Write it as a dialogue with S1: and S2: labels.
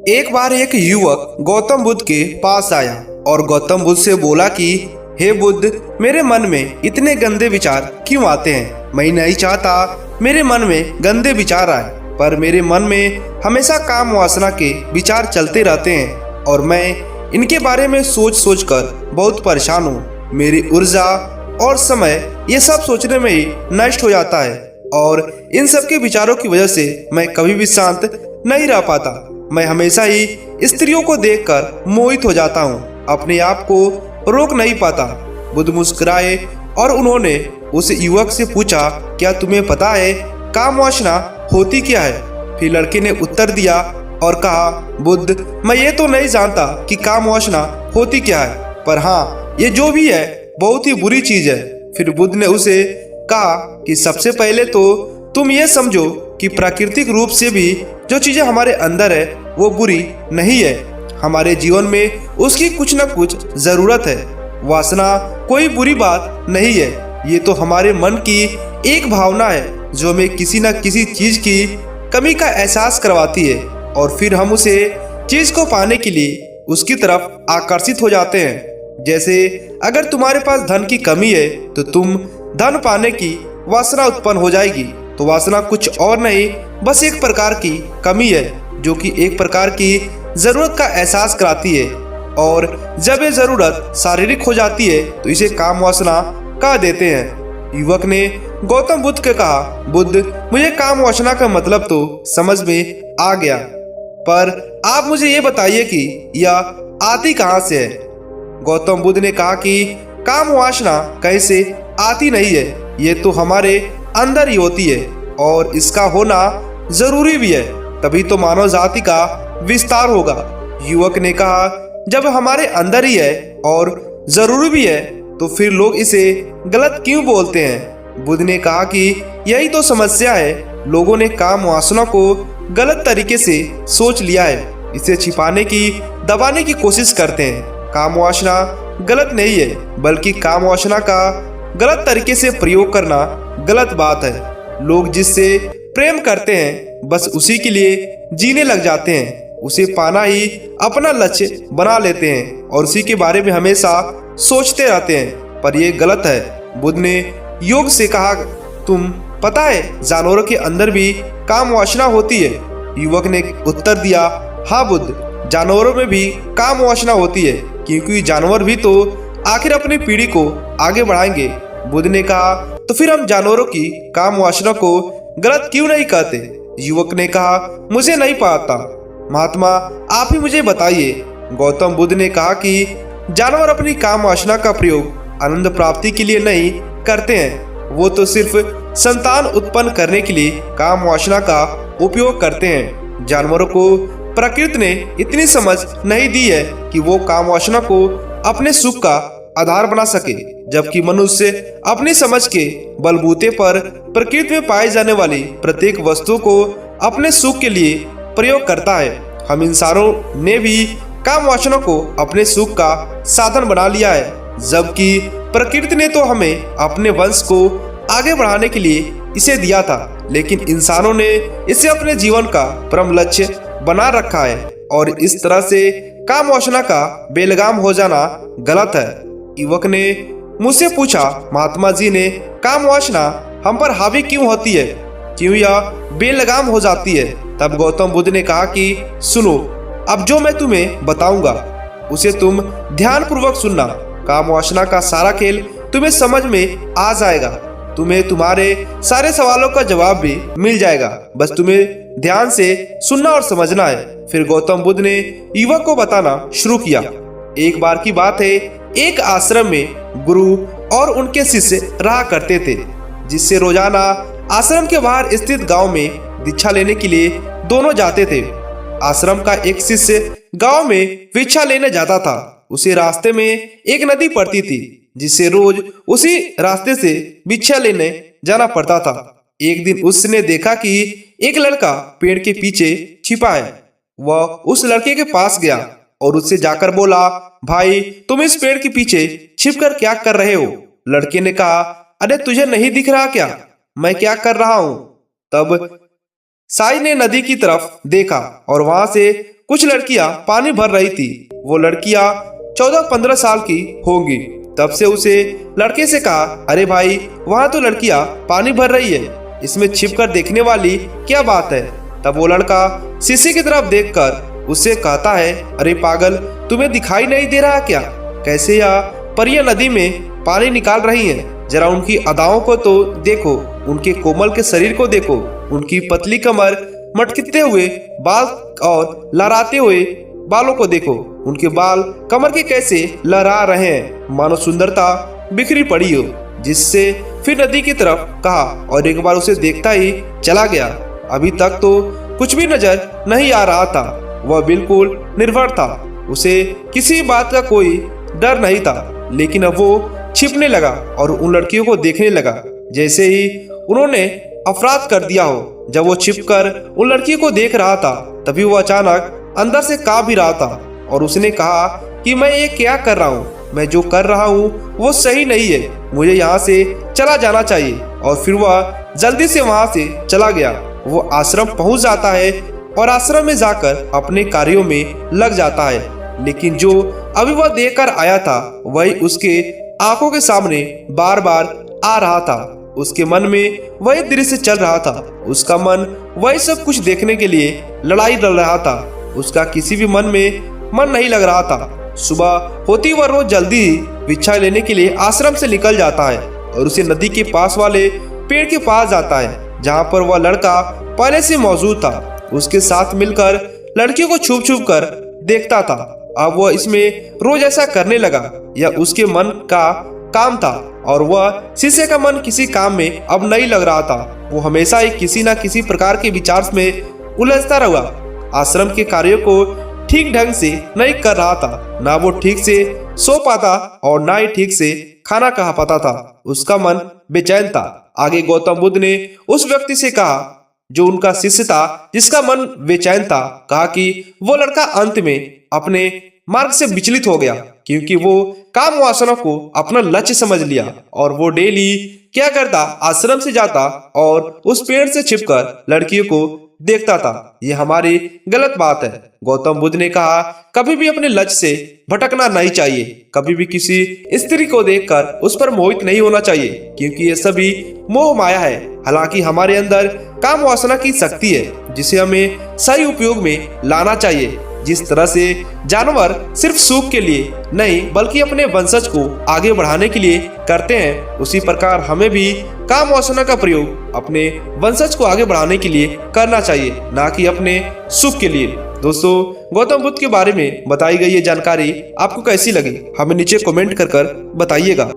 S1: एक बार एक युवक गौतम बुद्ध के पास आया और गौतम बुद्ध से बोला कि हे बुद्ध, मेरे मन में इतने गंदे विचार क्यों आते हैं। मैं नहीं चाहता मेरे मन में गंदे विचार आए, पर मेरे मन में हमेशा काम वासना के विचार चलते रहते हैं और मैं इनके बारे में सोच सोच कर बहुत परेशान हूँ। मेरी ऊर्जा और समय ये सब सोचने में ही नष्ट हो जाता है और इन सब के विचारों की वजह से मैं कभी भी शांत नहीं रह पाता। मैं हमेशा ही स्त्रियों को देखकर मोहित हो जाता हूँ, अपने आप को रोक नहीं पाता। बुद्ध मुस्कुराए और उन्होंने उस युवक से पूछा, क्या तुम्हें पता है काम वासना होती क्या है? फिर लड़के ने उत्तर दिया और कहा, बुद्ध, मैं ये तो नहीं जानता कि काम वासना होती क्या है, पर हाँ, ये जो भी है बहुत ही बुरी चीज है। फिर बुद्ध ने उसे कहा कि सबसे पहले तो तुम ये समझो कि प्राकृतिक रूप से भी जो चीजें हमारे अंदर है वो बुरी नहीं है। हमारे जीवन में उसकी कुछ न कुछ जरूरत है। वासना कोई बुरी बात नहीं है, ये तो हमारे मन की एक भावना है जो हमें किसी न किसी चीज की कमी का एहसास करवाती है और फिर हम उसे चीज को पाने के लिए उसकी तरफ आकर्षित हो जाते हैं। जैसे अगर तुम्हारे पास धन की कमी है तो तुम धन पाने की वासना उत्पन्न हो जाएगी। तो वासना कुछ और नहीं, बस एक प्रकार की कमी है जो कि एक प्रकार की जरूरत का एहसास कराती है, और जब ये जरूरत शारीरिक हो जाती है तो इसे काम वासना कह देते हैं। युवक ने गौतम बुद्ध के कहा, बुद्ध, मुझे काम वासना का मतलब तो समझ में आ गया, पर आप मुझे ये बताइए कि यह आती कहाँ से है? गौतम बुद्ध ने कहा कि काम वासना कहीं से आती नहीं है, ये तो हमारे अंदर ही होती है और इसका होना जरूरी भी है, तभी तो मानव जाति का विस्तार होगा। युवक ने कहा, जब हमारे अंदर ही है और जरूरी भी है तो फिर लोग इसे गलत क्यों बोलते हैं? बुद्ध ने कहा कि यही तो समस्या है, लोगों ने काम वासना को गलत तरीके से सोच लिया है, इसे छिपाने की दबाने की कोशिश करते हैं। काम वासना गलत नहीं है, बल्कि काम वासना का गलत तरीके से प्रयोग करना गलत बात है। लोग जिससे प्रेम करते हैं बस उसी के लिए जीने लग जाते हैं, उसे पाना ही अपना लक्ष्य बना लेते हैं और उसी के बारे में हमेशा सोचते रहते हैं, पर यह गलत है। बुद्ध ने योग से कहा, तुम पता है जानवरों के अंदर भी काम वासना होती है? युवक ने उत्तर दिया, हाँ बुद्ध, जानवरों में भी काम वासना होती है, क्योंकि जानवर भी तो आखिर अपनी पीढ़ी को आगे बढ़ाएंगे। बुद्ध ने कहा, तो फिर हम जानवरों की काम वासना को गलत क्यों नहीं कहते? युवक ने कहा, मुझे नहीं पता महात्मा, आप ही मुझे बताइए। गौतम बुद्ध ने कहा कि जानवर अपनी काम वासना का प्रयोग आनंद प्राप्ति के लिए नहीं करते हैं, वो तो सिर्फ संतान उत्पन्न करने के लिए काम वासना का उपयोग करते हैं। जानवरों को प्रकृति ने इतनी समझ नहीं दी है कि वो काम वासना को अपने सुख का आधार बना सके, जबकि मनुष्य अपनी समझ के बलबूते पर प्रकृति में पाई जाने वाली प्रत्येक वस्तु को अपने सुख के लिए प्रयोग करता है। हम इंसानों ने भी काम वासना को अपने सुख का साधन बना लिया है, जबकि प्रकृति ने तो हमें अपने वंश को आगे बढ़ाने के लिए इसे दिया था, लेकिन इंसानों ने इसे अपने जीवन का परम लक्ष्य बना रखा है और इस तरह से काम वासना का बेलगाम हो जाना गलत है। युवक ने मुझसे पूछा, महात्मा जी ने काम वासना हम पर हावी क्यों होती है, क्यों यह बेलगाम हो जाती है? तब गौतम बुद्ध ने कहा कि सुनो, अब जो मैं तुम्हें बताऊंगा उसे तुम ध्यान पूर्वक सुनना। काम वासना का सारा खेल तुम्हें समझ में आ जाएगा, तुम्हें तुम्हारे सारे सवालों का जवाब भी मिल जाएगा, बस तुम्हें ध्यान से सुनना और समझना है। फिर गौतम बुद्ध ने युवक को बताना शुरू किया। एक बार की बात है, एक आश्रम में गुरु और उनके शिष्य रहा करते थे, जिससे रोजाना आश्रम के बाहर स्थित गांव में दीक्षा लेने के लिए दोनों जाते थे। आश्रम का एक शिष्य गांव में भिक्षा लेने जाता था। उसे रास्ते में एक नदी पड़ती थी, जिससे रोज उसी रास्ते से भिक्षा लेने जाना पड़ता था। एक दिन उसने देखा कि एक लड़का पेड़ के पीछे छिपा है। वह उस लड़के के पास गया और उससे जाकर बोला, भाई, तुम इस पेड़ के पीछे छिपकर क्या कर रहे हो? लड़के ने कहा, अरे तुझे नहीं दिख रहा क्या मैं क्या कर रहा हूँ? तब साई ने नदी की तरफ देखा और वहां से कुछ लड़कियां पानी भर रही थी। वो लड़कियां 14-15 साल की होंगी। तब से उसे लड़के से कहा, अरे भाई वहां तो लड़कियां पानी भर रही है, इसमें छिपकर देखने वाली क्या बात है। तब वो लड़का शीशे की तरफ देखकर उससे कहता है, अरे पागल, तुम्हें दिखाई नहीं दे रहा क्या, कैसे यह परियां नदी में पानी निकाल रही हैं। जरा उनकी अदाओं को तो देखो, उनके कोमल के शरीर को देखो, उनकी पतली कमर, मटकते हुए बाल और लहराते हुए बालों को देखो, उनके बाल कमर के कैसे लहरा रहे हैं, मानो सुंदरता बिखरी पड़ी हो। जिससे फिर नदी की तरफ कहा और एक बार उसे देखता ही चला गया। अभी तक तो कुछ भी नजर नहीं आ रहा था, वह बिल्कुल निर्भर था, उसे किसी बात का कोई डर नहीं था। लेकिन अब वो छिपने लगा और उन लड़कियों को देखने लगा जैसे ही उन्होंने अपराध कर दिया हो। जब वो छिपकर उन लड़कियों को देख रहा था तभी वो अचानक अंदर से कांप भी रहा था और उसने कहा कि मैं ये क्या कर रहा हूँ, मैं जो कर रहा हूँ वो सही नहीं है, मुझे यहाँ से चला जाना चाहिए। और फिर वह जल्दी से वहाँ से चला गया। वो आश्रम पहुँच जाता है और आश्रम में जाकर अपने कार्यों में लग जाता है। लेकिन जो अभी वह देख कर आया था वही उसके आंखों के सामने बार बार आ रहा था। उसके मन में वही दृश्य चल रहा था। उसका मन वही सब कुछ देखने के लिए लड़ाई लड़ रहा था। उसका किसी भी मन में मन नहीं लग रहा था। सुबह होती वह रोज जल्दी ही भिक्षा लेने के लिए आश्रम से निकल जाता है और उसे नदी के पास वाले पेड़ के पास जाता है जहाँ पर वह लड़का पहले से मौजूद था। उसके साथ मिलकर लड़कियों को छुप छुप कर देखता था। अब वह इसमें रोज ऐसा करने लगा, यह उसके मन का काम था और वह शीशे का मन किसी काम में अब नहीं लग रहा था। वो हमेशा ही किसी न किसी प्रकार के विचार में उलझता रहा। आश्रम के कार्यों को ठीक ढंग से नहीं कर रहा था, ना वो ठीक से सो पाता और ना ही ठीक से खाना खा पाता था। उसका मन बेचैन था। आगे गौतम बुद्ध ने उस व्यक्ति से कहा जो उनका शिष्य था, जिसका मन बेचैन था, कहा कि वो लड़का अंत में अपने मार्ग से विचलित हो गया क्योंकि वो काम वासना को अपना लक्ष्य समझ लिया और वो डेली क्या करता, आश्रम से जाता और उस पेड़ से छिपकर लड़कियों को देखता था। ये हमारी गलत बात है। गौतम बुद्ध ने कहा कभी भी अपने लक्ष्य से भटकना नहीं चाहिए, कभी भी किसी स्त्री को देखकर उस पर मोहित नहीं होना चाहिए क्योंकि ये सभी मोह माया है। हालांकि हमारे अंदर काम वासना की शक्ति है जिसे हमें सही उपयोग में लाना चाहिए। जिस तरह से जानवर सिर्फ सुख के लिए नहीं बल्कि अपने वंशज को आगे बढ़ाने के लिए करते हैं, उसी प्रकार हमें भी काम वासना का प्रयोग अपने वंशज को आगे बढ़ाने के लिए करना चाहिए, ना कि अपने सुख के लिए। दोस्तों, गौतम बुद्ध के बारे में बताई गई ये जानकारी आपको कैसी लगी हमें नीचे कमेंट कर बताइएगा।